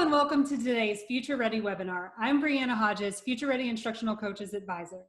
and welcome to today's Future Ready webinar. I'm Brianna Hodges, Future Ready Instructional Coaches Advisor.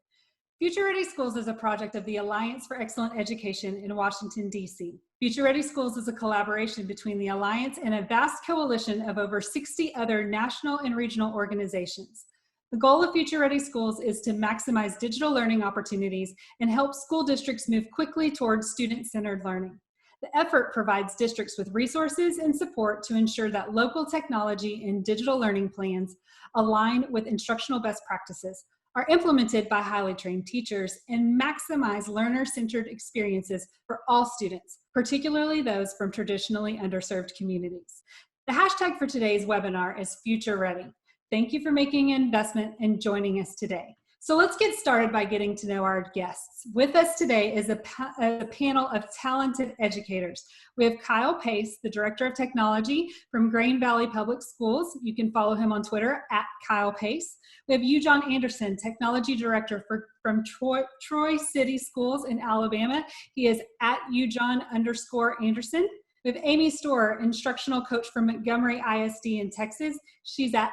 Future Ready Schools is a project of the Alliance for Excellent Education in Washington, D.C. Future Ready Schools is a collaboration between the Alliance and a vast coalition of over 60 other national and regional organizations. The goal of Future Ready Schools is to maximize digital learning opportunities and help school districts move quickly towards student-centered learning. The effort provides districts with resources and support to ensure that local technology and digital learning plans align with instructional best practices, are implemented by highly trained teachers, and maximize learner-centered experiences for all students, particularly those from traditionally underserved communities. The hashtag for today's webinar is Future Ready. Thank you for making an investment and joining us today. So let's get started by getting to know our guests. With us today is a panel of talented educators. We have Kyle Pace, the Director of Technology from Grain Valley Public Schools. You can follow him on Twitter at Kyle Pace. We have John Anderson, Technology Director from Troy City Schools in Alabama. He is at John_Anderson. We have Amy Storer, Instructional Coach from Montgomery ISD in Texas. She's at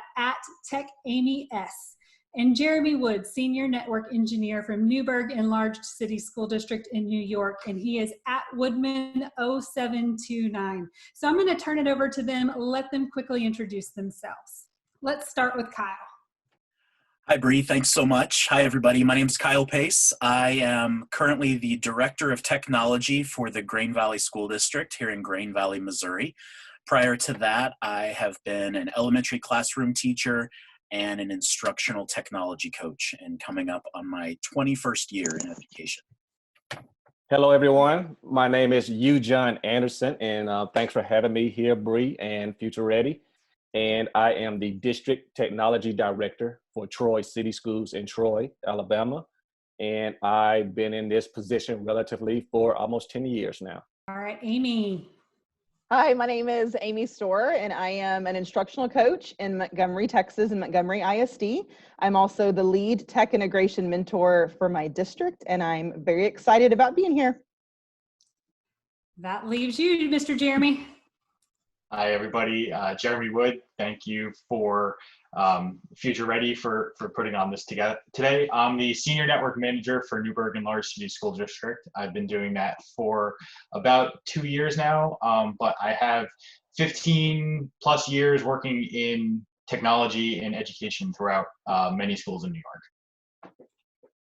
TechAmyS. And Jeremy Wood, Senior Network Engineer from Newburgh Enlarged City School District in New York, and he is at Woodman0729. So I'm going to turn it over to them, let them quickly introduce themselves. Let's start with Kyle. Hi, Bree. Thanks so much. Hi, everybody. My name is Kyle Pace. I am currently the Director of Technology for the Grain Valley School District here in Grain Valley, Missouri. Prior to that, I have been an elementary classroom teacher and an instructional technology coach, and coming up on my 21st year in education. Hello, everyone. My name is John Anderson, and thanks for having me here, Bree and Future Ready. And I am the District Technology Director for Troy City Schools in Troy, Alabama. And I've been in this position relatively for almost 10 years now. All right, Amy. Hi, my name is Amy Storer, and I am an instructional coach in Montgomery, Texas, and Montgomery ISD. I'm also the lead tech integration mentor for my district, and I'm very excited about being here. That leaves you, Mr. Jeremy. Hi, everybody. Jeremy Wood. Thank you for Future Ready for putting on this together today. I'm the Senior Network Manager for Newburgh Enlarged City School District. I've been doing that for about 2 years now, but I have 15 plus years working in technology and education throughout many schools in New York.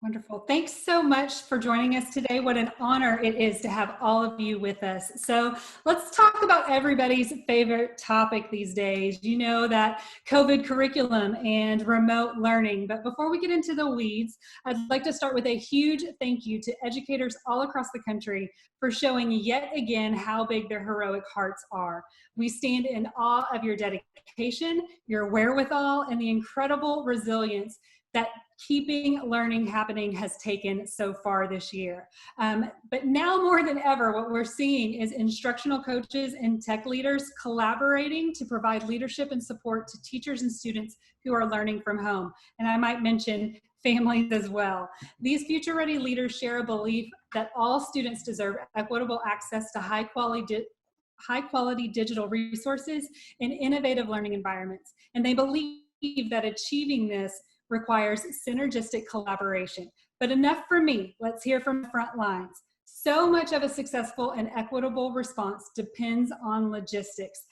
Wonderful. Thanks so much for joining us today. What an honor it is to have all of you with us. So let's talk about everybody's favorite topic these days. You know, that COVID curriculum and remote learning. But before we get into the weeds, I'd like to start with a huge thank you to educators all across the country for showing yet again how big their heroic hearts are. We stand in awe of your dedication, your wherewithal, and the incredible resilience that keeping learning happening has taken so far this year. But now more than ever, what we're seeing is instructional coaches and tech leaders collaborating to provide leadership and support to teachers and students who are learning from home. And I might mention families as well. These Future Ready leaders share a belief that all students deserve equitable access to high quality digital resources and innovative learning environments. And they believe that achieving this requires synergistic collaboration. But enough for me. Let's hear from the front lines. So much of a successful and equitable response depends on logistics.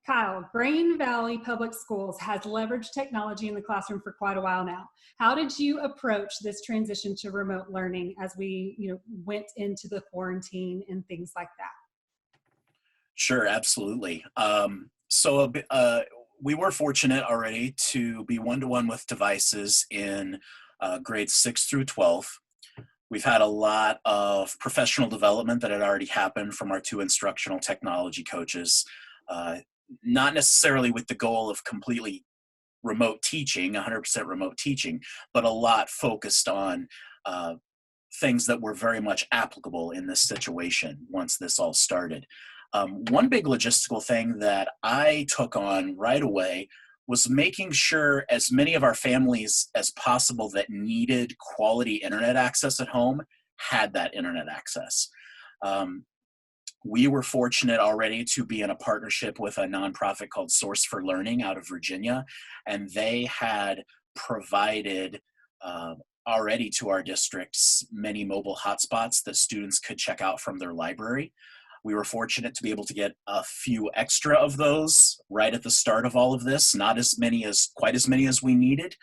Kyle, Grain Valley Public Schools has leveraged technology in the classroom for quite a while now. How did you approach this transition to remote learning as we went into the quarantine and things like that? Sure, absolutely. We were fortunate already to be one-to-one with devices in grades 6 through 12. We've had a lot of professional development that had already happened from our 2 instructional technology coaches, not necessarily with the goal of completely remote teaching, 100% remote teaching, but a lot focused on things that were very much applicable in this situation once this all started. One big logistical thing that I took on right away was making sure as many of our families as possible that needed quality internet access at home had that internet access. We were fortunate already to be in a partnership with a nonprofit called Source for Learning out of Virginia, and they had provided already to our districts many mobile hotspots that students could check out from their library. We were fortunate to be able to get a few extra of those right at the start of all of this, not as many as quite as many as we needed.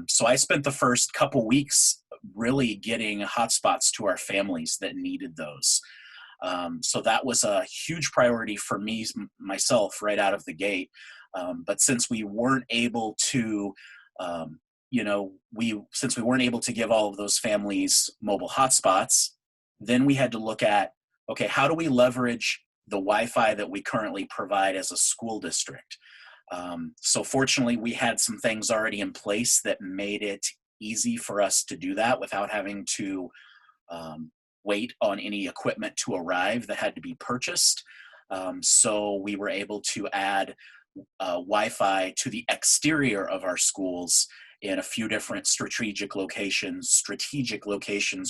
So I spent the first couple weeks really getting hotspots to our families that needed those. So that was a huge priority for me, myself, right out of the gate. But since we weren't able to, since we weren't able to give all of those families mobile hotspots, then we had to look at, okay, how do we leverage the Wi-Fi that we currently provide as a school district? So fortunately, we had some things already in place that made it easy for us to do that without having to wait on any equipment to arrive that had to be purchased. So we were able to add Wi-Fi to the exterior of our schools in a few different strategic locations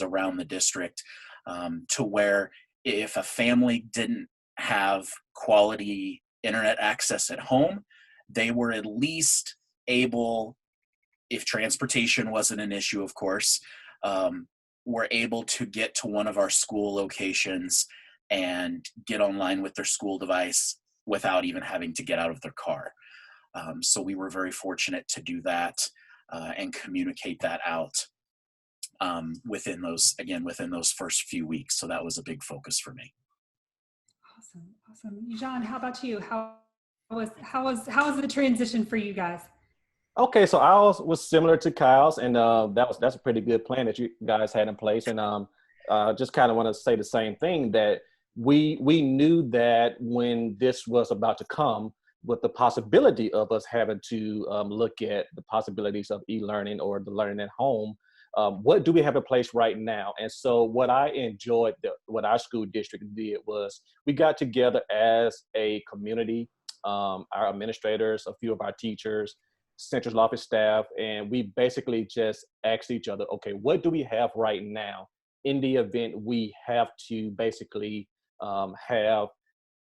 around the district, to where if a family didn't have quality internet access at home, they were at least able, if transportation wasn't an issue, of course, were able to get to one of our school locations and get online with their school device without even having to get out of their car. So we were very fortunate to do that and communicate that out within those first few weeks. So that was a big focus for me. Awesome. John, how about you? How was the transition for you guys? Okay, so ours was similar to Kyle's, and that's a pretty good plan that you guys had in place. And just kind of want to say the same thing, that we knew that when this was about to come, with the possibility of us having to look at the possibilities of e-learning or the learning at home, what do we have in place right now? And so what I enjoyed, what our school district did, was we got together as a community, our administrators, a few of our teachers, central office staff, and we basically just asked each other, okay, what do we have right now in the event we have to basically have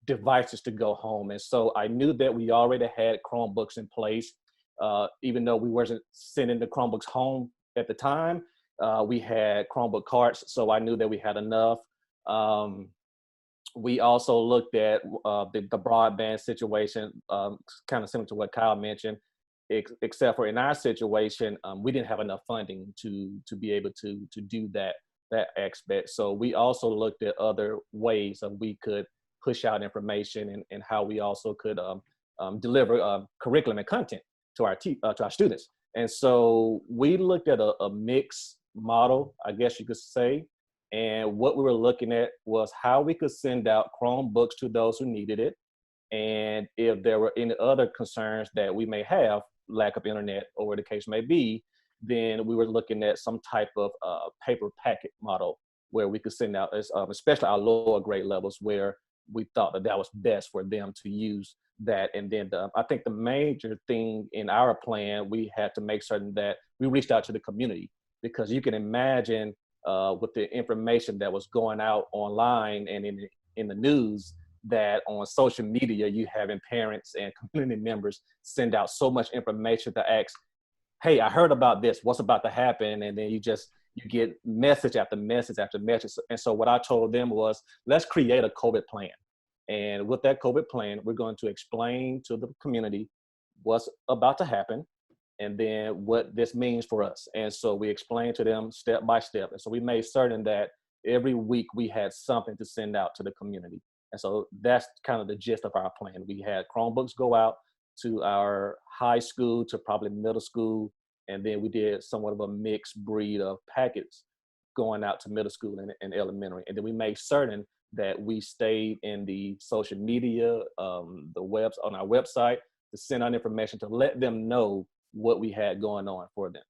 devices to go home? And so I knew that we already had Chromebooks in place, even though we wasn't sending the Chromebooks home at the time. We had Chromebook carts, so I knew that we had enough. We also looked at the broadband situation, kind of similar to what Kyle mentioned, except for in our situation, we didn't have enough funding to be able to do that aspect. So we also looked at other ways that we could push out information and how we also could deliver curriculum and content to our students. And so we looked at a mixed model, I guess you could say. And what we were looking at was how we could send out Chromebooks to those who needed it. And if there were any other concerns that we may have, lack of internet or whatever the case may be, then we were looking at some type of paper packet model where we could send out, especially our lower grade levels, where we thought that was best for them to use that. And then I think the major thing in our plan, we had to make certain that we reached out to the community, because you can imagine with the information that was going out online and in the news, that on social media, you having parents and community members send out so much information to ask, hey, I heard about this, what's about to happen? And then you get message after message after message. And so what I told them was, let's create a COVID plan. And with that COVID plan, we're going to explain to the community what's about to happen and then what this means for us. And so we explained to them step by step. And so we made certain that every week we had something to send out to the community. And so that's kind of the gist of our plan. We had Chromebooks go out to our high school, to probably middle school, and then we did somewhat of a mixed breed of packets going out to middle school and elementary. And then we made certain that we stayed in the social media, on our website, to send out information to let them know what we had going on for them.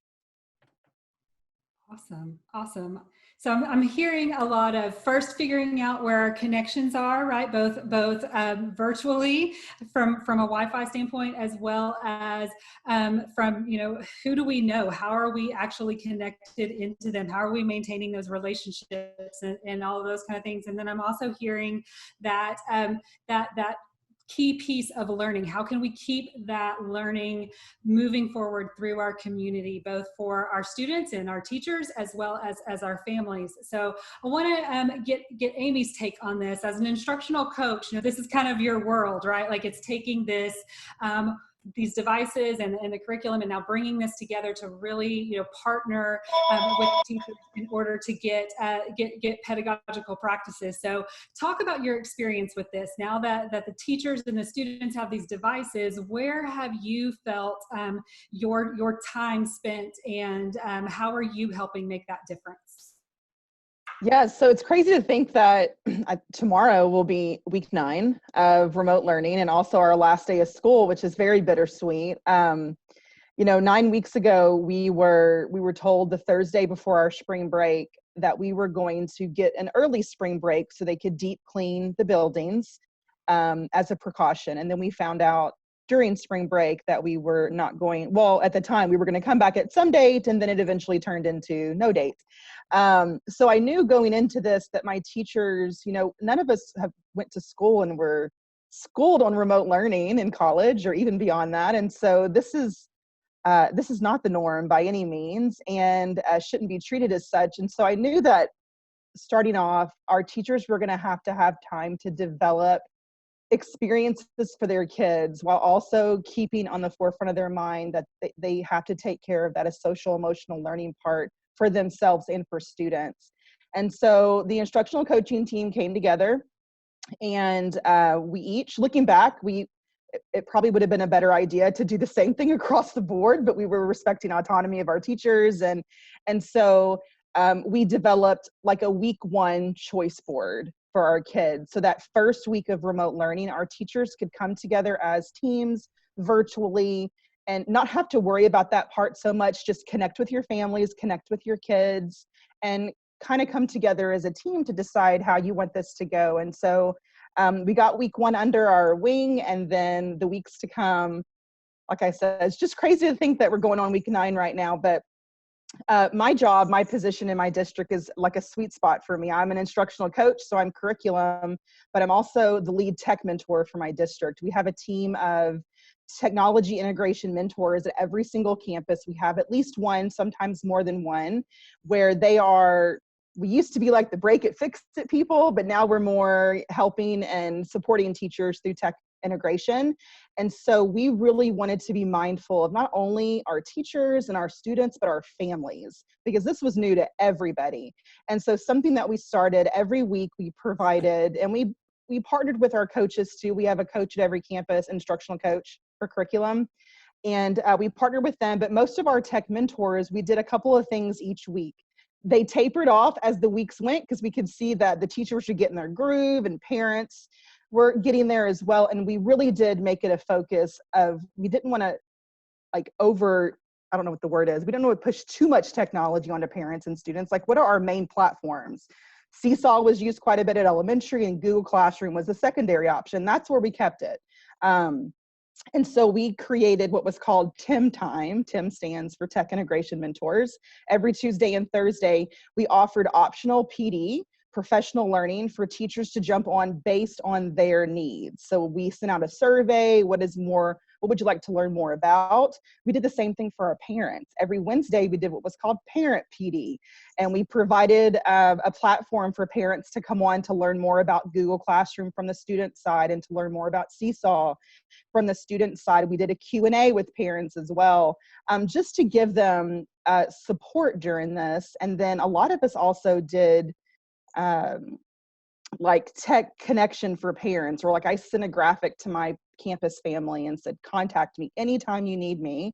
Awesome. So I'm hearing a lot of first figuring out where our connections are, right? Both virtually from a Wi-Fi standpoint, as well as from, you know, who do we know? How are we actually connected into them? How are we maintaining those relationships and all of those kind of things? And then I'm also hearing that that key piece of learning. How can we keep that learning moving forward through our community, both for our students and our teachers, as well as our families? So I want to get Amy's take on this. As an instructional coach, you know, this is kind of your world, right? Like, it's taking this these devices and the curriculum, and now bringing this together to really, you know, partner with teachers in order to get pedagogical practices. So talk about your experience with this. Now that the teachers and the students have these devices, where have you felt your time spent, and how are you helping make that difference? Yeah, so it's crazy to think that tomorrow will be week 9 of remote learning, and also our last day of school, which is very bittersweet. You know, 9 weeks ago, we were told the Thursday before our spring break that we were going to get an early spring break so they could deep clean the buildings as a precaution. And then we found out during spring break that we were not going, well, at the time we were going to come back at some date, and then it eventually turned into no date. So I knew going into this that my teachers, you know, none of us have went to school and were schooled on remote learning in college or even beyond that. And so this is not the norm by any means, and shouldn't be treated as such. And so I knew that starting off, our teachers were going to have time to develop experiences for their kids, while also keeping on the forefront of their mind that they have to take care of that social emotional learning part for themselves and for students. And so the instructional coaching team came together, and we each, looking back, it probably would have been a better idea to do the same thing across the board, but we were respecting autonomy of our teachers. And so we developed like a week 1 choice board for our kids. So that first week of remote learning, our teachers could come together as teams virtually and not have to worry about that part so much. Just connect with your families, connect with your kids, and kind of come together as a team to decide how you want this to go. And so we got week 1 under our wing, and then the weeks to come, like I said, it's just crazy to think that we're going on week 9 right now. But my job, my position in my district is like a sweet spot for me. I'm an instructional coach, so I'm curriculum, but I'm also the lead tech mentor for my district. We have a team of technology integration mentors at every single campus. We have at least one, sometimes more than one, where we used to be like the break it, fix it people, but now we're more helping and supporting teachers through tech integration. And so we really wanted to be mindful of not only our teachers and our students, but our families, because this was new to everybody. And so something that we started every week, we provided, and we partnered with our coaches too. We have a coach at every campus, instructional coach for curriculum. And we partnered with them, but most of our tech mentors, we did a couple of things each week. They tapered off as the weeks went, because we could see that the teachers were getting their groove and parents were getting there as well. And we really did make it a focus of, we didn't want to I don't know what the word is. We don't want to push too much technology onto parents and students. Like, what are our main platforms? Seesaw was used quite a bit at elementary, and Google Classroom was the secondary option. That's where we kept it. And so we created what was called TIM Time. TIM stands for Tech Integration Mentors. Every Tuesday and Thursday, we offered optional PD, professional learning, for teachers to jump on based on their needs. So we sent out a survey. What would you like to learn more about? We did the same thing for our parents. Every Wednesday, we did what was called Parent PD. And we provided a platform for parents to come on to learn more about Google Classroom from the student side, and to learn more about Seesaw from the student side. We did a Q&A with parents as well, just to give them support during this. And then a lot of us also did like tech connection for parents, or like I sent a graphic to my campus family and said, contact me anytime you need me.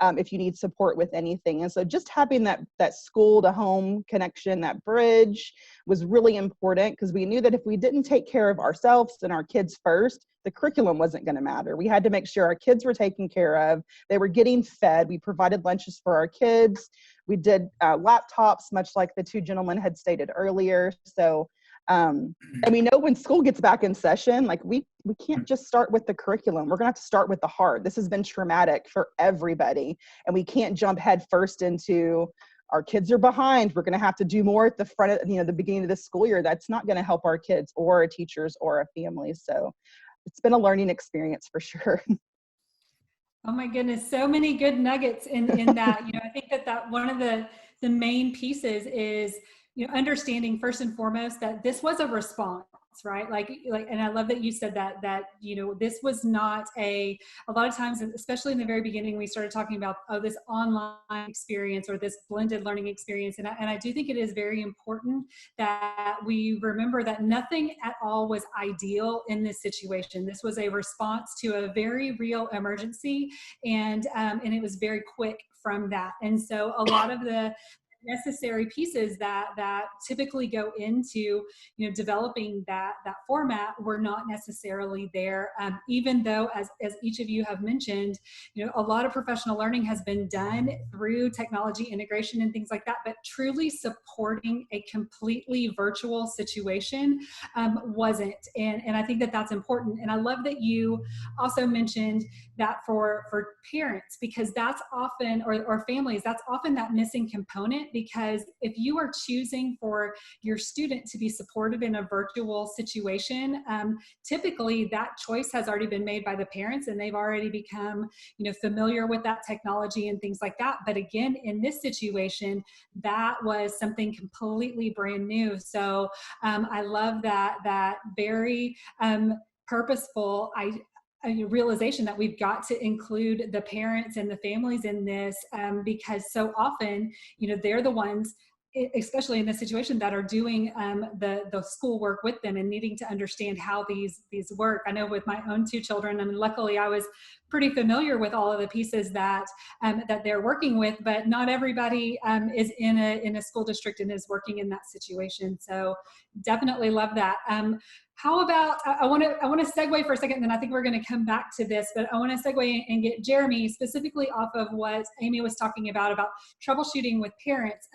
if you need support with anything. And so just having that school to home connection, that bridge, was really important, because we knew that if we didn't take care of ourselves and our kids first, the curriculum wasn't going to matter. We had to make sure our kids were taken care of. They were getting fed. We provided lunches for our kids. We did laptops, much like the two gentlemen had stated earlier. So, and we know when school gets back in session, like we can't just start with the curriculum. We're gonna have to start with the heart. This has been traumatic for everybody, and we can't jump head first into our kids are behind. We're gonna have to do more at the front of, the beginning of the school year. That's not gonna help our kids or our teachers or our families. So it's been a learning experience for sure. Oh my goodness, so many good nuggets in that. I think that one of the main pieces is, understanding first and foremost that this was a response, right? Like, and I love that you said that this was not a lot of times, especially in the very beginning, we started talking about, this online experience or this blended learning experience. And I do think it is very important that we remember that nothing at all was ideal in this situation. This was a response to a very real emergency, and it was very quick from that. And so a lot of the necessary pieces that typically go into developing that format were not necessarily there, even though as each of you have mentioned, a lot of professional learning has been done through technology integration and things like that, but truly supporting a completely virtual situation wasn't. And I think that that's important. And I love that you also mentioned that for parents, because that's often, or families, that's often that missing component. Because if you are choosing for your student to be supported in a virtual situation, typically that choice has already been made by the parents, and they've already become familiar with that technology and things like that. But again, in this situation, that was something completely brand new. So I love that very purposeful a realization that we've got to include the parents and the families in this, because so often, they're the ones, especially in this situation, that are doing the school work with them and needing to understand how these work. I know with my own two children, luckily I was pretty familiar with all of the pieces that they're working with, but not everybody is in a school district and is working in that situation. So definitely love that. How about, I want to segue for a second, and then I think we're going to come back to this, but I want to segue and get Jeremy specifically off of what Amy was talking about troubleshooting with parents.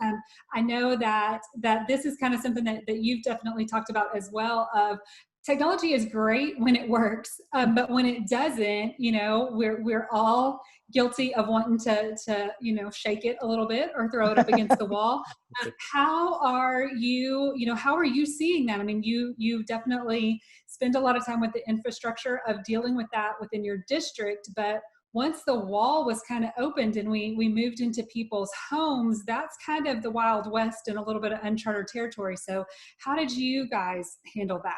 I know that this is kind of something that you've definitely talked about as well, of technology is great when it works, but when it doesn't, we're all guilty of wanting to shake it a little bit or throw it up against the wall. How are you, how are you seeing that? I mean, you definitely spend a lot of time with the infrastructure of dealing with that within your district, but once the wall was kind of opened and we moved into people's homes, that's kind of the Wild West and a little bit of uncharted territory. So how did you guys handle that?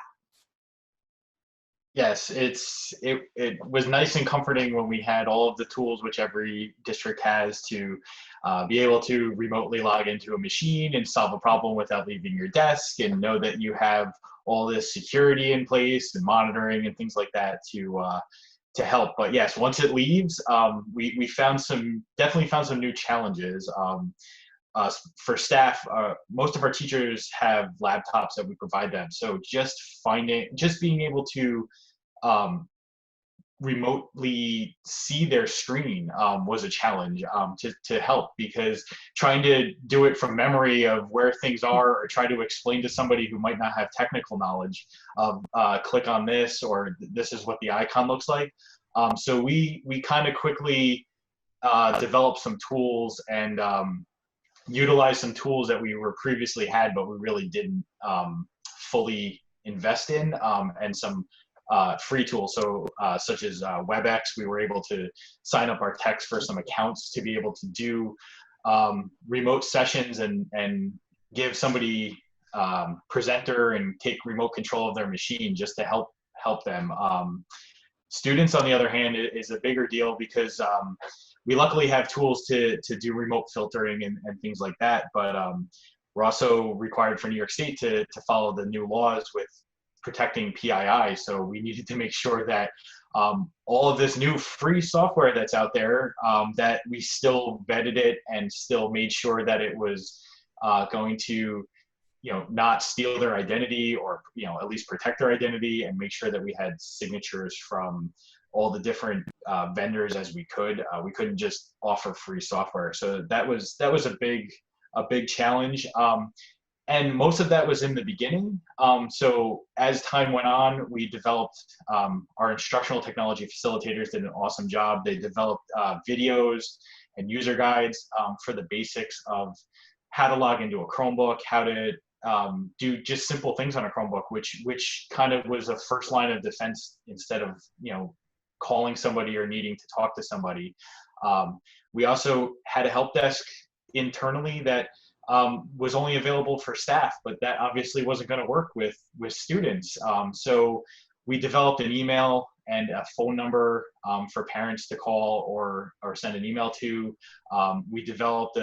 Yes, it was nice and comforting when we had all of the tools which every district has to be able to remotely log into a machine and solve a problem without leaving your desk, and know that you have all this security in place and monitoring and things like that to help. But yes, once it leaves, we definitely found some new challenges. For staff, most of our teachers have laptops that we provide them. So just being able to remotely see their screen was a challenge to help, because trying to do it from memory of where things are, or try to explain to somebody who might not have technical knowledge of click on this, or this is what the icon looks like. So we kind of quickly developed some tools and utilize some tools that we were previously had, but we really didn't fully invest in, and some free tools. So such as WebEx, we were able to sign up our techs for some accounts to be able to do remote sessions and give somebody presenter and take remote control of their machine just to help them. Students, on the other hand, is a bigger deal, because we luckily have tools to do remote filtering and things like that, but we're also required for New York State to follow the new laws with protecting PII. So we needed to make sure that all of this new free software that's out there, that we still vetted it and still made sure that it was going to, not steal their identity, or, at least protect their identity, and make sure that we had signatures from all the different vendors as we could. We couldn't just offer free software. So that was a big challenge. And most of that was in the beginning. So as time went on, we developed, our instructional technology facilitators did an awesome job. They developed videos and user guides for the basics of how to log into a Chromebook, how to do just simple things on a Chromebook, which kind of was a first line of defense instead of, calling somebody or needing to talk to somebody. We also had a help desk internally that was only available for staff, but that obviously wasn't going to work with students. So we developed an email and a phone number for parents to call or send an email to. We developed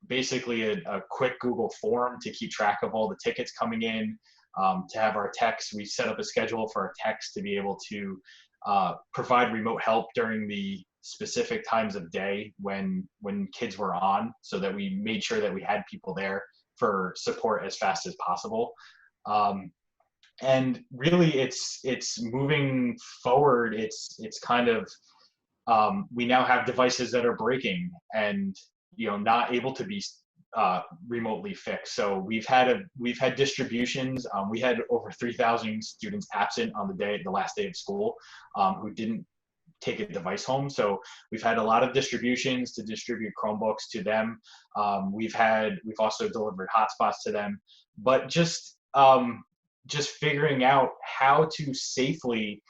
basically a quick Google form to keep track of all the tickets coming in, to have our techs. We set up a schedule for our techs to be able to provide remote help during the specific times of day when kids were on, so that we made sure that we had people there for support as fast as possible. And really, it's moving forward. It's kind of, we now have devices that are breaking and not able to be remotely fixed. So we've had distributions. We had over 3,000 students absent on the last day of school, who didn't take a device home. So we've had a lot of distributions to distribute Chromebooks to them. We've also delivered hotspots to them, but just figuring out how to safely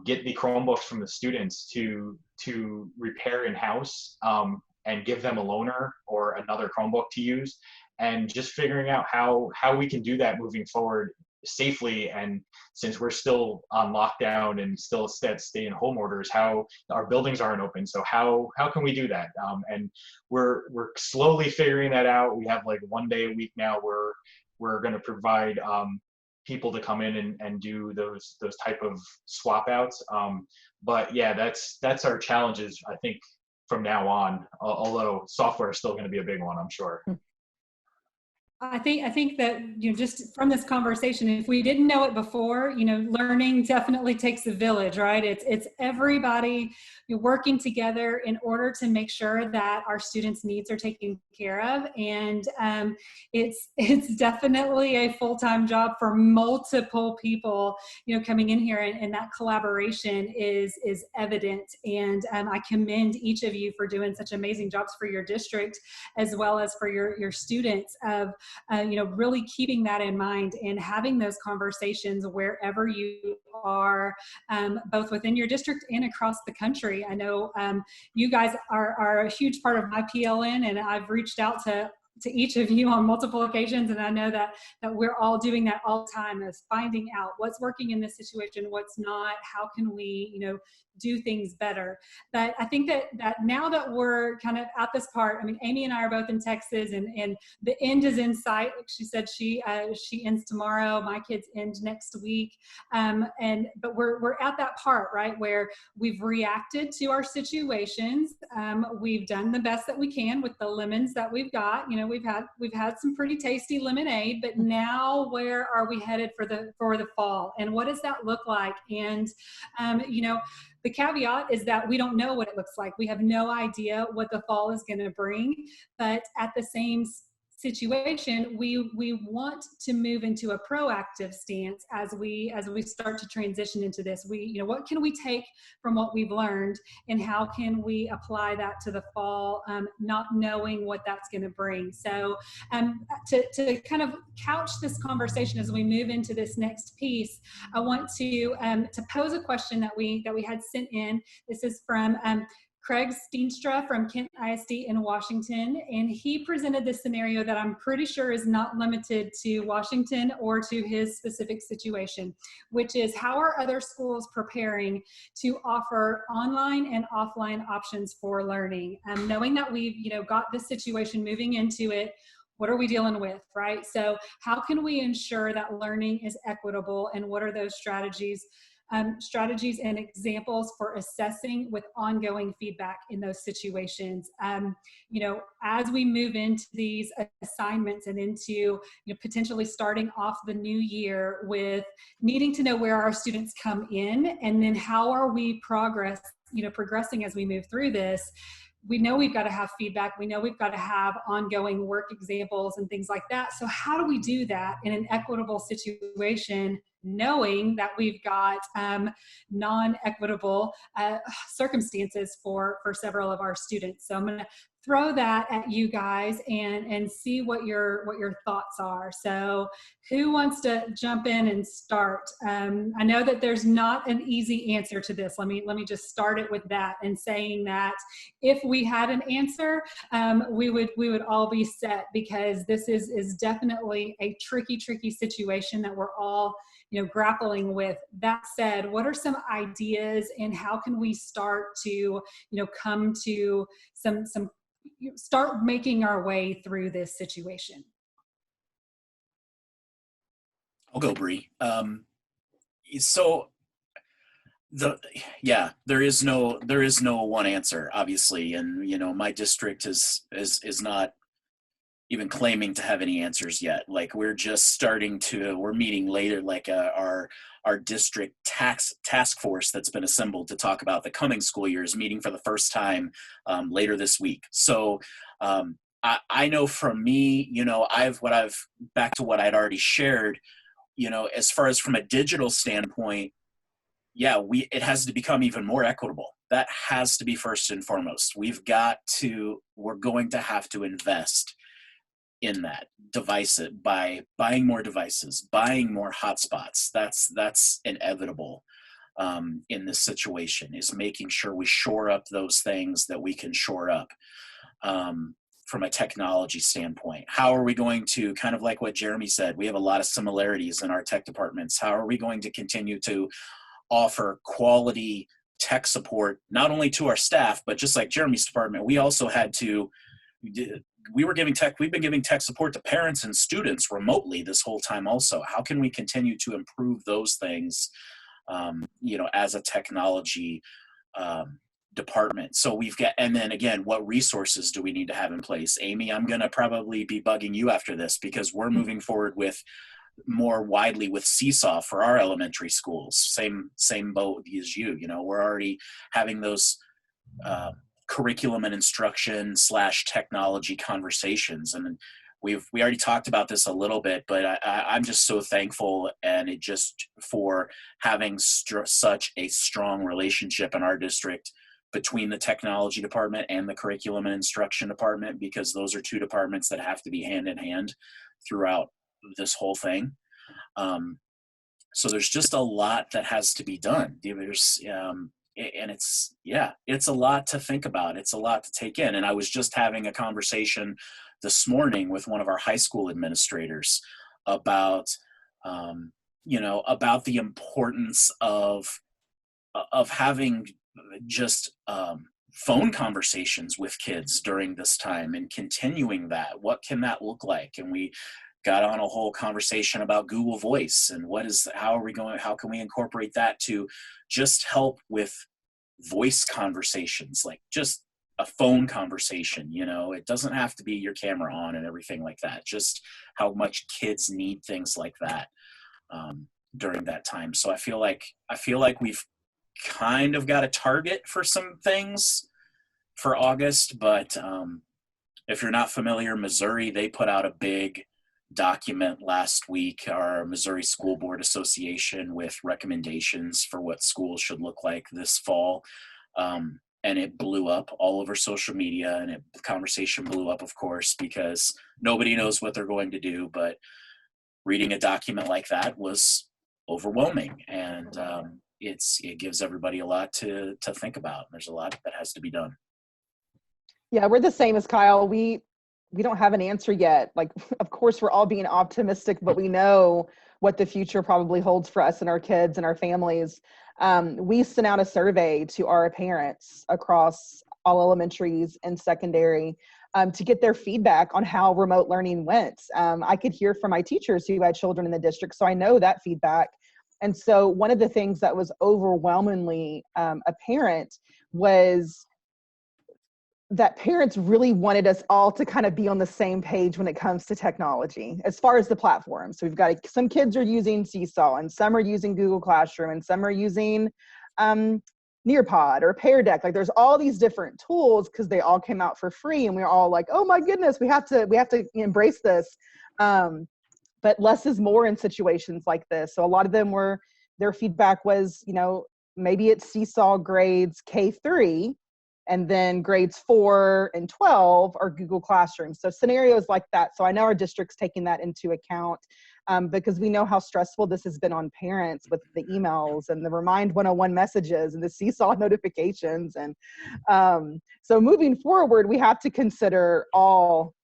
get the Chromebooks from the students to repair in-house, and give them a loaner or another Chromebook to use, and just figuring out how we can do that moving forward safely. And since we're still on lockdown and still stay-in-home orders, how our buildings aren't open, so how can we do that? And we're slowly figuring that out. We have like 1 day a week now where we're going to provide people to come in and do those type of swap outs. But yeah, that's our challenges, I think, from now on, although software is still going to be a big one, I'm sure. I think that, just from this conversation, if we didn't know it before, learning definitely takes a village, right? It's everybody working together in order to make sure that our students' needs are taken care of. And it's definitely a full-time job for multiple people, coming in here, and that collaboration is evident. And I commend each of you for doing such amazing jobs for your district, as well as for your students, of really keeping that in mind and having those conversations wherever you are, both within your district and across the country. I know you guys are a huge part of my PLN, and I've reached out to each of you on multiple occasions, and I know that we're all doing that all the time, is finding out what's working in this situation, what's not, how can we do things better. But I think that now that we're kind of at this part, Amy and I are both in Texas, and the end is in sight. Like she said, she ends tomorrow. My kids end next week. But we're at that part, right, where we've reacted to our situations. We've done the best that we can with the lemons that we've got. We've had some pretty tasty lemonade, but now where are we headed for the fall, and what does that look like? And the caveat is that we don't know what it looks like. We have no idea what the fall is going to bring, but at the same situation, we want to move into a proactive stance as we start to transition into this. What can we take from what we've learned, and how can we apply that to the fall, not knowing what that's going to bring. So to kind of couch this conversation as we move into this next piece, I want to pose a question that we had sent in. This is from Craig Steenstra from Kent ISD in Washington, and he presented this scenario that I'm pretty sure is not limited to Washington or to his specific situation, which is, how are other schools preparing to offer online and offline options for learning? Knowing that we've got this situation moving into it, what are we dealing with, right? So how can we ensure that learning is equitable, and what are those strategies strategies and examples for assessing with ongoing feedback in those situations. As we move into these assignments and into potentially starting off the new year with needing to know where our students come in, and then how are we progressing as we move through this. We know we've got to have feedback. We know we've got to have ongoing work examples and things like that. So how do we do that in an equitable situation, knowing that we've got non-equitable circumstances for several of our students? So I'm going to throw that at you guys and see what your thoughts are. So who wants to jump in and start? I know that there's not an easy answer to this. Let me just start it with that, and saying that if we had an answer, we would all be set, because this is definitely a tricky situation that we're all grappling with. That said, what are some ideas, and how can we start to come to some start making our way through this situation? I'll go, Bree. There is no one answer, obviously, and my district is not even claiming to have any answers yet. Like, we're just we're meeting later, like our district task force that's been assembled to talk about the coming school year is meeting for the first time later this week. So I know from me, back to what I'd already shared, as far as from a digital standpoint, it has to become even more equitable. That has to be first and foremost. We're going to have to invest in that by buying more devices, buying more hotspots. That's inevitable in this situation, is making sure we shore up those things that we can shore up from a technology standpoint. How are we going to, kind of like what Jeremy said, we have a lot of similarities in our tech departments. How are we going to continue to offer quality tech support, not only to our staff, but just like Jeremy's department, we've been giving tech support to parents and students remotely this whole time also. How can we continue to improve those things, as a technology department? So and then again, what resources do we need to have in place? Amy, I'm going to probably be bugging you after this, because we're moving forward more widely with Seesaw for our elementary schools. Same boat as you. We're already having those curriculum and instruction / technology conversations, and we already talked about this a little bit, but I'm just so thankful for having such a strong relationship in our district between the technology department and the curriculum and instruction department, because those are two departments that have to be hand in hand throughout this whole thing. So there's just a lot that has to be done. And it's a lot to think about. It's a lot to take in. And I was just having a conversation this morning with one of our high school administrators about the importance of having just phone conversations with kids during this time, and continuing that. What can that look like? And we got on a whole conversation about Google Voice and how can we incorporate that to just help with voice conversations, like just a phone conversation. It doesn't have to be your camera on and everything like that. Just how much kids need things like that during that time. So I feel like we've kind of got a target for some things for August, but if you're not familiar, Missouri, they put out a big document last week, our Missouri School Board Association, with recommendations for what schools should look like this fall. And it blew up all over social media, and the conversation blew up, of course, because nobody knows what they're going to do, but reading a document like that was overwhelming. And it gives everybody a lot to think about. There's a lot that has to be done. Yeah, we're the same as Kyle. We don't have an answer yet. Like, of course, we're all being optimistic, but we know what the future probably holds for us and our kids and our families. We sent out a survey to our parents across all elementaries and secondary to get their feedback on how remote learning went. I could hear from my teachers who had children in the district, so I know that feedback And so one of the things that was overwhelmingly apparent was that parents really wanted us all to kind of be on the same page when it comes to technology, as far as the platform. So we've got some kids are using Seesaw, and some are using Google Classroom, and some are using Nearpod or Pear Deck. Like there's all these different tools because they all came out for free, and we were all like, oh my goodness, we have to embrace this. But less is more in situations like this. So a lot of them their feedback was, maybe it's Seesaw grades K3, and then grades 4 and 12 are Google Classroom. So scenarios like that. So I know our district's taking that into account because we know how stressful this has been on parents with the emails and the Remind 101 messages and the Seesaw notifications. And so moving forward, we have to consider all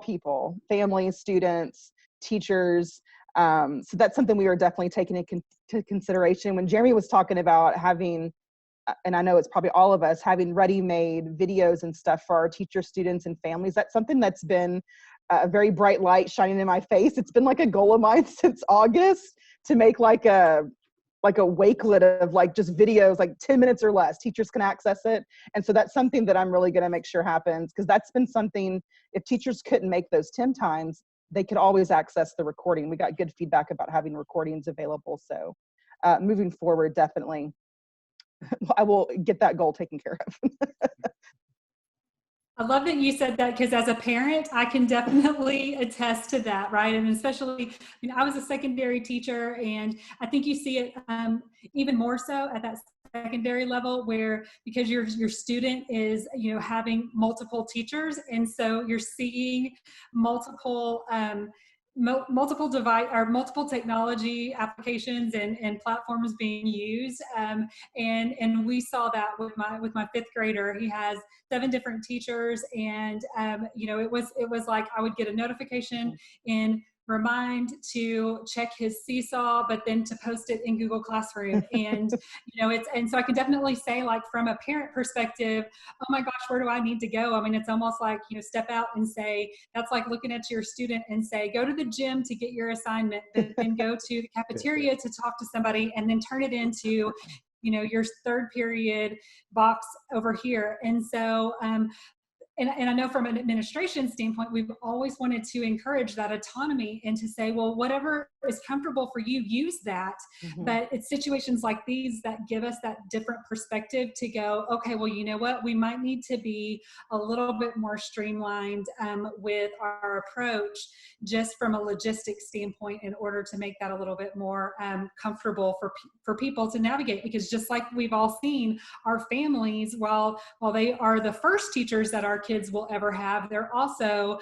people, families, students, teachers. So that's something we are definitely taking into consideration. When Jeremy was talking about having, and I know it's probably all of us, having ready-made videos and stuff for our teachers, students, and families, that's something that's been a very bright light shining in my face. It's been like a goal of mine since August to make like a wakelet of like just videos, like 10 minutes or less. Teachers can access it. And so that's something that I'm really going to make sure happens, because that's been something, if teachers couldn't make those 10 times, they could always access the recording. We got good feedback about having recordings available. So moving forward, definitely, I will get that goal taken care of. I love that you said that, because as a parent, I can definitely attest to that, right? And especially, I was a secondary teacher, and I think you see it even more so at that secondary level, where because your student is having multiple teachers, and so you're seeing multiple multiple device or multiple technology applications and platforms being used, and we saw that with my fifth grader. He has 7 different teachers, and it was like I would get a notification in Remind to check his Seesaw, but then to post it in Google Classroom. And and so I can definitely say, like, from a parent perspective, oh my gosh, where do I need to go? I mean, it's almost like, step out and say, that's like looking at your student and say, go to the gym to get your assignment, but then go to the cafeteria to talk to somebody, and then turn it into your third period box over here. And so and I know from an administration standpoint, we've always wanted to encourage that autonomy and to say, well, whatever is comfortable for you, use that. Mm-hmm. But it's situations like these that give us that different perspective to go, okay, well, you know what? We might need to be a little bit more streamlined with our approach, just from a logistics standpoint, in order to make that a little bit more comfortable for people to navigate. Because just like we've all seen, our families, while they are the first teachers that our kids will ever have, they're also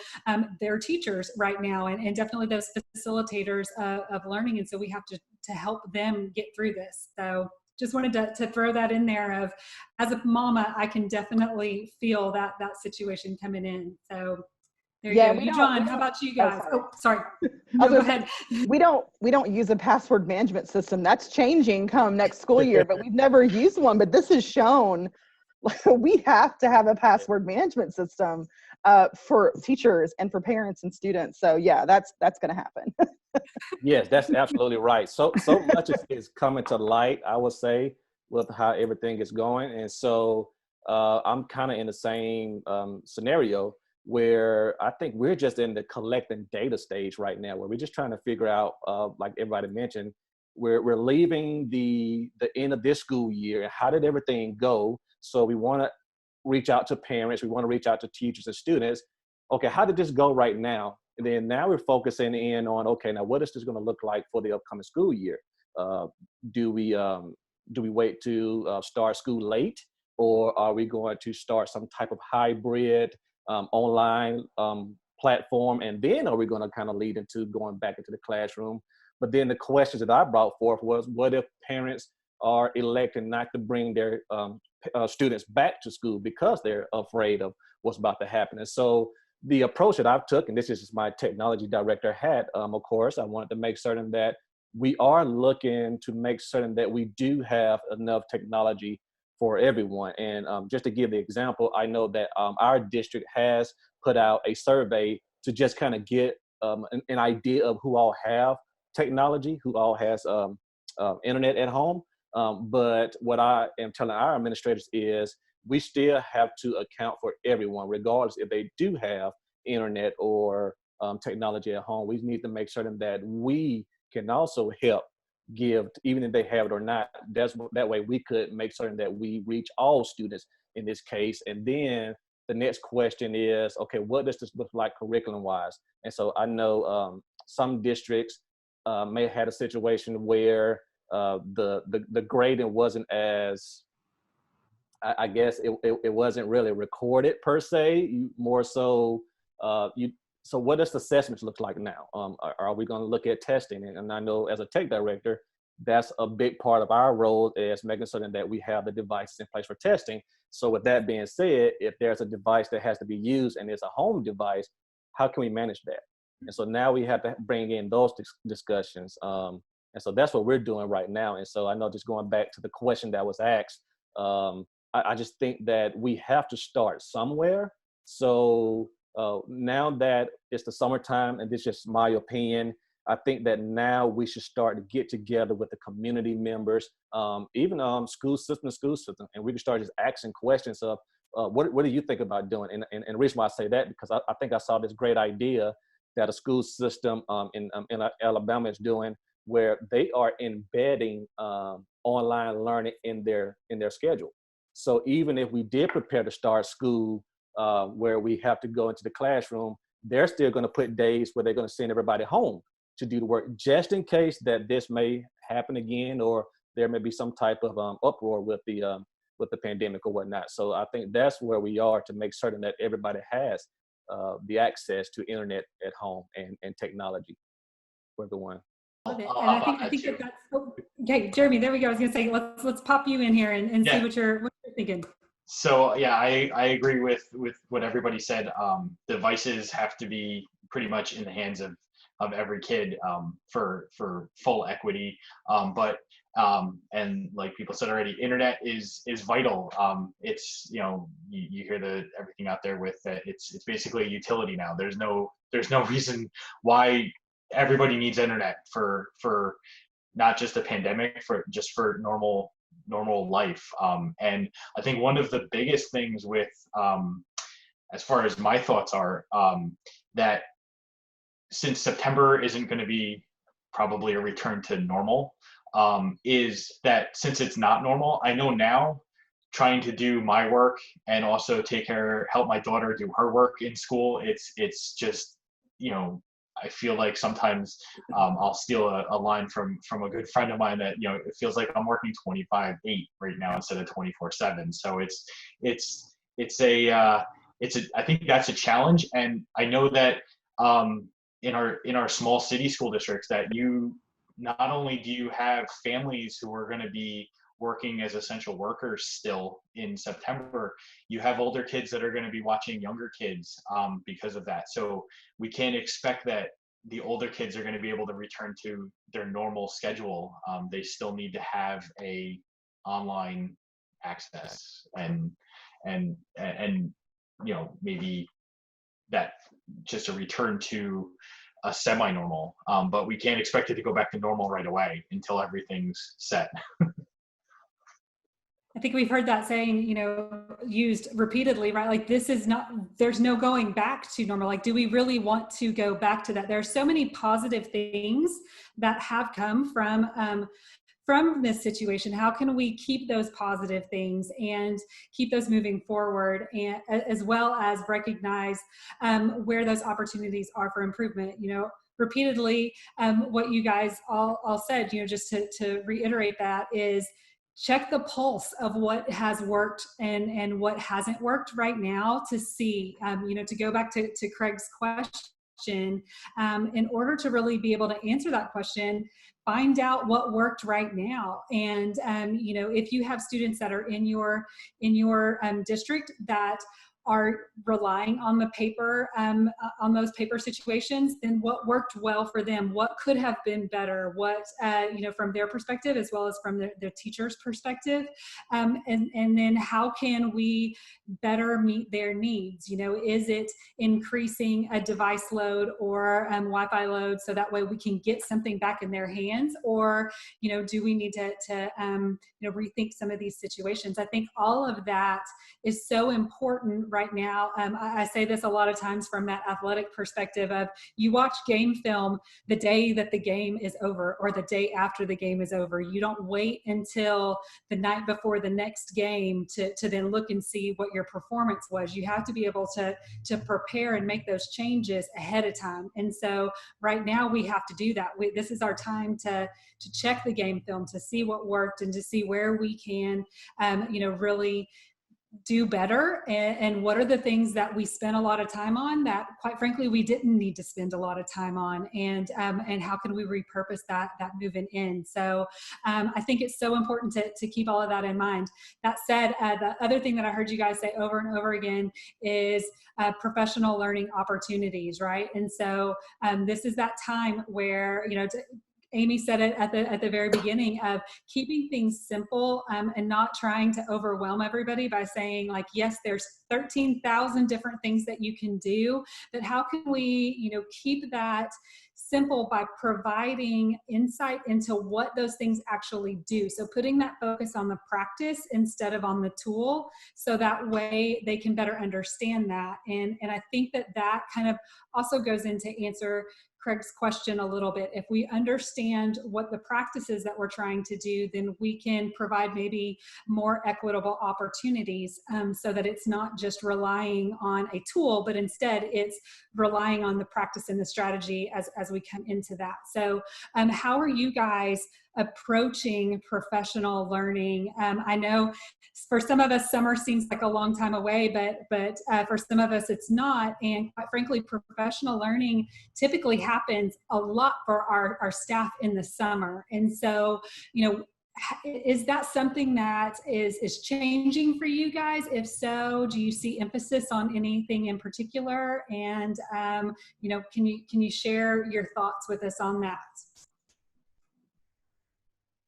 their teachers right now, and definitely those facilitators of learning. And so we have to help them get through this. So just wanted to throw that in there. Of, as a mama, I can definitely feel that situation coming in. So there you go. John, how about you guys? Oh, sorry. No, go ahead. We don't use a password management system. That's changing come next school year, but we've never used one. But this has shown we have to have a password management system for teachers and for parents and students. So yeah, that's going to happen. Yes, that's absolutely right. So much is coming to light, I would say, with how everything is going. And so I'm kind of in the same scenario, where I think we're just in the collecting data stage right now, where we're just trying to figure out, like everybody mentioned, we're leaving the end of this school year. How did everything go? So we want to reach out to parents. We want to reach out to teachers and students. Okay, how did this go right now? And then now we're focusing in on, okay, now what is this going to look like for the upcoming school year? Do we wait to start school late, or are we going to start some type of hybrid online platform, and then are we going to kind of lead into going back into the classroom? But then the questions that I brought forth was, what if parents are electing not to bring their students back to school because they're afraid of what's about to happen? And so the approach that I've took, and this is just my technology director hat, of course, I wanted to make certain that we are looking to make certain that we do have enough technology for everyone. And just to give the example, I know that our district has put out a survey to just kind of get an idea of who all have technology, who all has internet at home. But what I am telling our administrators is we still have to account for everyone, regardless if they do have internet or technology at home. We need to make certain that we can also help give, even if they have it or not. That way we could make certain that we reach all students in this case. And then the next question is, okay, what does this look like curriculum wise? And so I know some districts may have had a situation where the grading wasn't as, I guess it wasn't really recorded per se. More so, so what does the assessments look like now? Are we going to look at testing? And I know as a tech director, that's a big part of our role, is making certain that we have the devices in place for testing. So with that being said, if there's a device that has to be used and it's a home device, how can we manage that? And so now we have to bring in those discussions. And so that's what we're doing right now. And so I know, just going back to the question that was asked, I just think that we have to start somewhere. So now that it's the summertime, and this is just my opinion, I think that now we should start to get together with the community members, even school system, and we can start just asking questions of, what do you think about doing? And the reason why I say that, because I think I saw this great idea that a school system in Alabama is doing, where they are embedding online learning in their schedule. So even if we did prepare to start school where we have to go into the classroom, they're still going to put days where they're going to send everybody home to do the work, just in case that this may happen again, or there may be some type of uproar with the pandemic or whatnot. So I think that's where we are, to make certain that everybody has the access to internet at home and technology for everyone. Love it. And I think that that's okay, Jeremy. There we go. I was gonna say, let's pop you in here and see what you're thinking. So yeah, I agree with what everybody said. Devices have to be pretty much in the hands of every kid for full equity. And like people said already, internet is vital. It's, you hear everything out there with that. It's basically a utility now. There's no reason why everybody needs internet for not just a pandemic, for normal life. And I think one of the biggest things with, as far as my thoughts are, that since September isn't going to be probably a return to normal, is that since it's not normal, I know now, trying to do my work and also help my daughter do her work in school, it's just, I feel like sometimes I'll steal a line from a good friend of mine that, it feels like I'm working 25/8 right now instead of 24/7. So I think that's a challenge. And I know that in our small city school districts, that not only do you have families who are going to be working as essential workers still in September, you have older kids that are going to be watching younger kids because of that. So we can't expect that the older kids are going to be able to return to their normal schedule. They still need to have a online access and maybe that just a return to a semi-normal, but we can't expect it to go back to normal right away until everything's set. I think we've heard that saying, used repeatedly, right? Like, there's no going back to normal. Like, do we really want to go back to that? There are so many positive things that have come from this situation. How can we keep those positive things and keep those moving forward, and as well as recognize where those opportunities are for improvement? Repeatedly, what you guys all said, just to reiterate that, is check the pulse of what has worked and what hasn't worked right now, to see, to go back to Craig's question, in order to really be able to answer that question, find out what worked right now. And if you have students that are in your district that are relying on the paper, on those paper situations, then what worked well for them, what could have been better, what, from their perspective as well as from their teacher's perspective, and then how can we better meet their needs? Is it increasing a device load or Wi-Fi load so that way we can get something back in their hands, or do we need to rethink some of these situations? I think all of that is so important right now. I say this a lot of times from that athletic perspective of, you watch game film the day that the game is over or the day after the game is over. You don't wait until the night before the next game to then look and see what your performance was. You have to be able to prepare and make those changes ahead of time. And so right now we have to do that. This is our time to check the game film, to see what worked and to see where we can, really do better, and what are the things that we spent a lot of time on that quite frankly we didn't need to spend a lot of time on, and how can we repurpose that moving in. So I think it's so important to keep all of that in mind. That said, the other thing that I heard you guys say over and over again is professional learning opportunities, right? And so this is that time where, Amy said it at the very beginning, of keeping things simple, and not trying to overwhelm everybody by saying, like, yes, there's 13,000 different things that you can do, but how can we, keep that simple by providing insight into what those things actually do. So putting that focus on the practice instead of on the tool, so that way they can better understand that. And I think that kind of also goes into answer Craig's question a little bit. If we understand what the practices that we're trying to do, then we can provide maybe more equitable opportunities, so that it's not just relying on a tool, but instead it's relying on the practice and the strategy as we come into that. So how are you guys approaching professional learning? I know for some of us, summer seems like a long time away, but for some of us, it's not. And quite frankly, professional learning typically happens a lot for our staff in the summer. And so, is that something that is changing for you guys? If so, do you see emphasis on anything in particular? And, can you share your thoughts with us on that?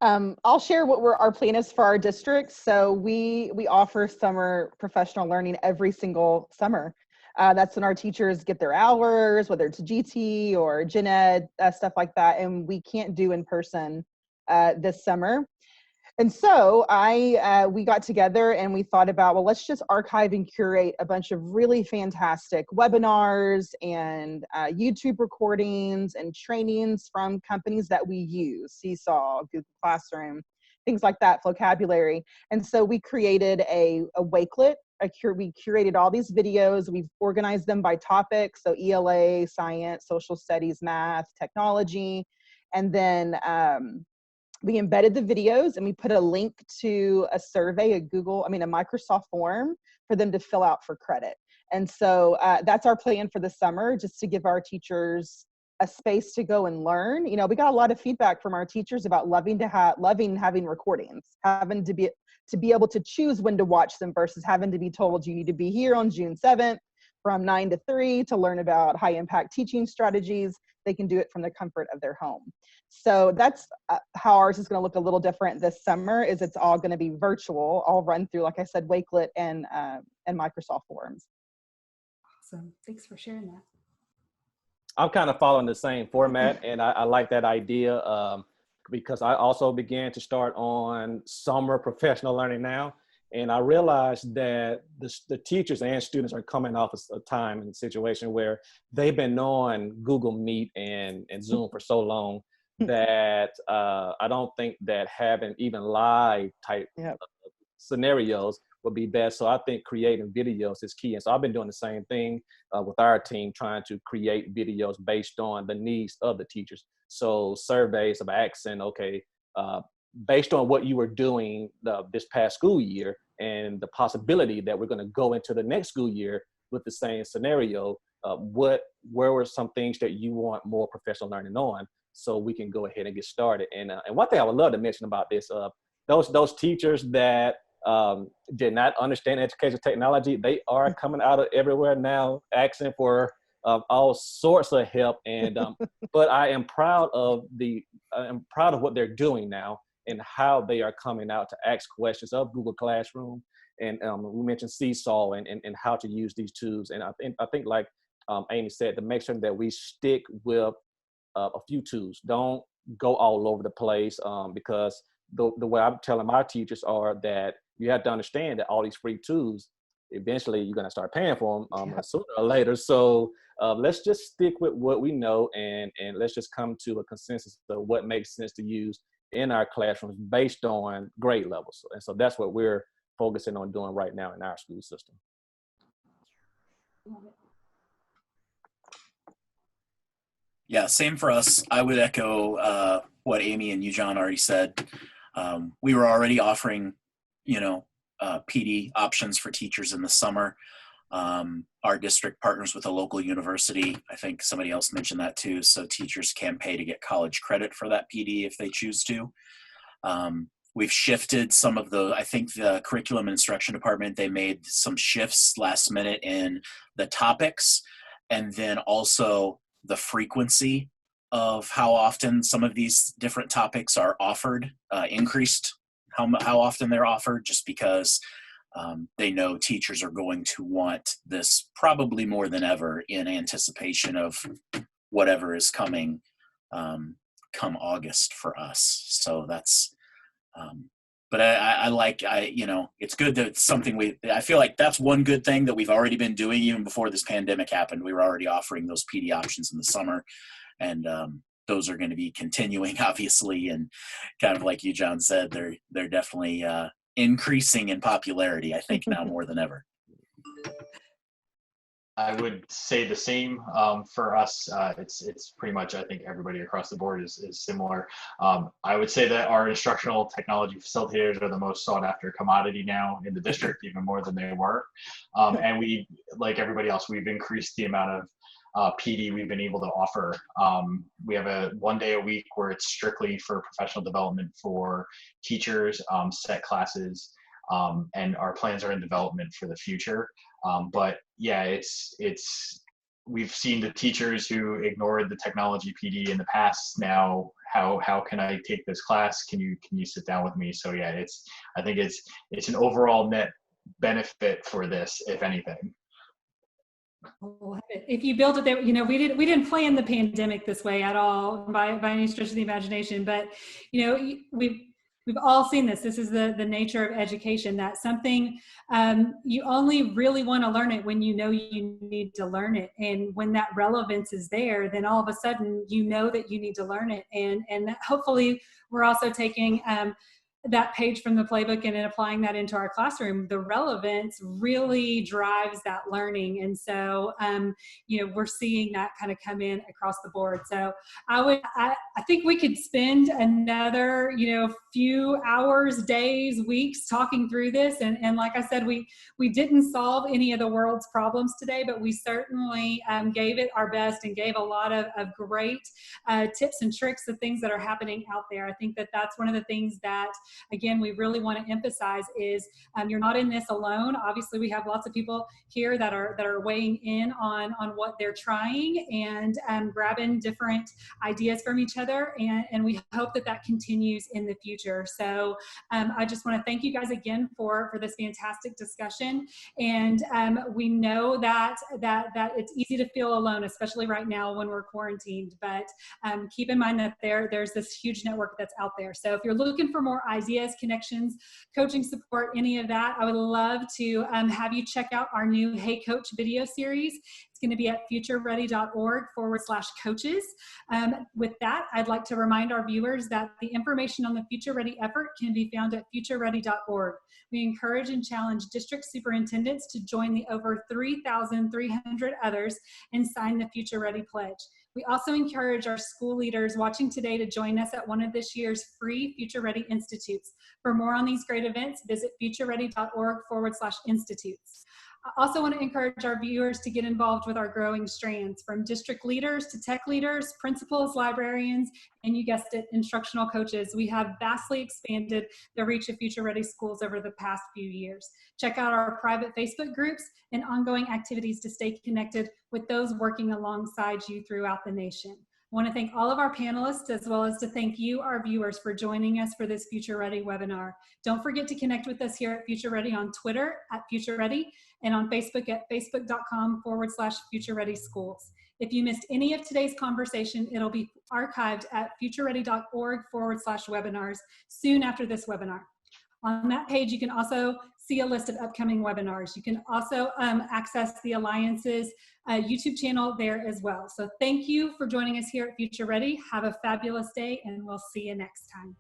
I'll share what our plan is for our district. So we offer summer professional learning every single summer. That's when our teachers get their hours, whether it's GT or Gen Ed, stuff like that. And we can't do in person this summer. And so we got together and we thought about, well, let's just archive and curate a bunch of really fantastic webinars and YouTube recordings and trainings from companies that we use, Seesaw, Google Classroom, things like that, vocabulary. And so we created a Wakelet. We curated all these videos. We've organized them by topic. So ELA, science, social studies, math, technology. And then we embedded the videos and we put a link to a survey, a Microsoft form for them to fill out for credit. And so that's our plan for the summer, just to give our teachers a space to go and learn. We got a lot of feedback from our teachers about loving having recordings, having to be able to choose when to watch them versus having to be told you need to be here on June 7th from 9 to 3 to learn about high impact teaching strategies. They can do it from the comfort of their home. So that's how ours is going to look a little different this summer. Is it's all going to be virtual, all run through, like I said, Wakelet and Microsoft Forms. Awesome. Thanks for sharing that. I'm kind of following the same format, and I like that idea because I also began to start on summer professional learning now. And I realized that the teachers and students are coming off a time and situation where they've been on Google Meet and Zoom for so long that I don't think that having even live type scenarios would be best. So I think creating videos is key. And so I've been doing the same thing with our team, trying to create videos based on the needs of the teachers. So surveys of asking, based on what you were doing this past school year and the possibility that we're going to go into the next school year with the same scenario, where were some things that you want more professional learning on, so we can go ahead and get started. And one thing I would love to mention about this, those teachers that did not understand education technology. They are coming out of everywhere now, asking for all sorts of help. And but I am proud of what they're doing now and how they are coming out to ask questions of Google Classroom. And we mentioned Seesaw and how to use these tools. And I think like Amy said, to make sure that we stick with a few tools. Don't go all over the place, because the way I'm telling my teachers are that you have to understand that all these free tools, eventually you're going to start paying for them sooner or later. So let's just stick with what we know, and let's just come to a consensus of what makes sense to use in our classrooms based on grade levels. And so that's what we're focusing on doing right now in our school system. Yeah, same for us. I would echo what Amy and you, John, already said. We were already offering, PD options for teachers in the summer. Our district partners with a local university. I think somebody else mentioned that too. So teachers can pay to get college credit for that PD if they choose to. We've shifted some of I think the curriculum and instruction department, they made some shifts last minute in the topics, and then also the frequency of how often some of these different topics are offered, increased how often they're offered, just because they know teachers are going to want this probably more than ever in anticipation of whatever is coming come August for us. So that's, but it's good that it's something I feel like that's one good thing that we've already been doing even before this pandemic happened. We were already offering those PD options in the summer, and those are going to be continuing, obviously. And kind of like you, John, said, they're definitely increasing in popularity, I think, now more than ever. I would say the same for us. It's pretty much, I think everybody across the board is similar. I would say that our instructional technology facilitators are the most sought after commodity now in the district, even more than they were. And we, like everybody else, we've increased the amount of PD we've been able to offer. We have a 1 day a week where it's strictly for professional development for teachers, set classes, and our plans are in development for the future. But yeah, we've seen the teachers who ignored the technology PD in the past. Now, how can I take this class? Can you sit down with me? So yeah, I think it's an overall net benefit for this, if anything. If you build it there, we didn't plan the pandemic this way at all by any stretch of the imagination, but we've all seen this. This is the nature of education, that something you only really want to learn it when you know you need to learn it. And when that relevance is there, then all of a sudden you know that you need to learn it. And that hopefully we're also taking that page from the playbook and applying that into our classroom. The relevance really drives that learning. And so, we're seeing that kind of come in across the board. So I think we could spend another, few hours, days, weeks talking through this. And like I said, we didn't solve any of the world's problems today, but we certainly gave it our best and gave a lot of great tips and tricks of things that are happening out there. I think that that's one of the things that, again, we really want to emphasize is you're not in this alone. Obviously, we have lots of people here that are weighing in on what they're trying and grabbing different ideas from each other. And we hope that continues in the future. So I just want to thank you guys again for this fantastic discussion. And we know that it's easy to feel alone, especially right now when we're quarantined. But keep in mind that there's this huge network that's out there. So if you're looking for more ideas, connections, coaching support, any of that, I would love to have you check out our new Hey Coach video series. It's going to be at futureready.org/coaches. With that, I'd like to remind our viewers that the information on the Future Ready effort can be found at futureready.org. We encourage and challenge district superintendents to join the over 3,300 others and sign the Future Ready Pledge. We also encourage our school leaders watching today to join us at one of this year's free Future Ready Institutes. For more on these great events, visit futureready.org/institutes. I also want to encourage our viewers to get involved with our growing strands, from district leaders to tech leaders, principals, librarians, and you guessed it, instructional coaches. We have vastly expanded the reach of Future Ready Schools over the past few years. Check out our private Facebook groups and ongoing activities to stay connected with those working alongside you throughout the nation. I want to thank all of our panelists, as well as to thank you, our viewers, for joining us for this Future Ready webinar. Don't forget to connect with us here at Future Ready on Twitter at Future Ready and on Facebook at facebook.com/Future Ready Schools. If you missed any of today's conversation, it'll be archived at futureready.org/webinars soon after this webinar. On that page, you can also see a list of upcoming webinars. You can also access the Alliance's YouTube channel there as well. So thank you for joining us here at Future Ready. Have a fabulous day, and we'll see you next time.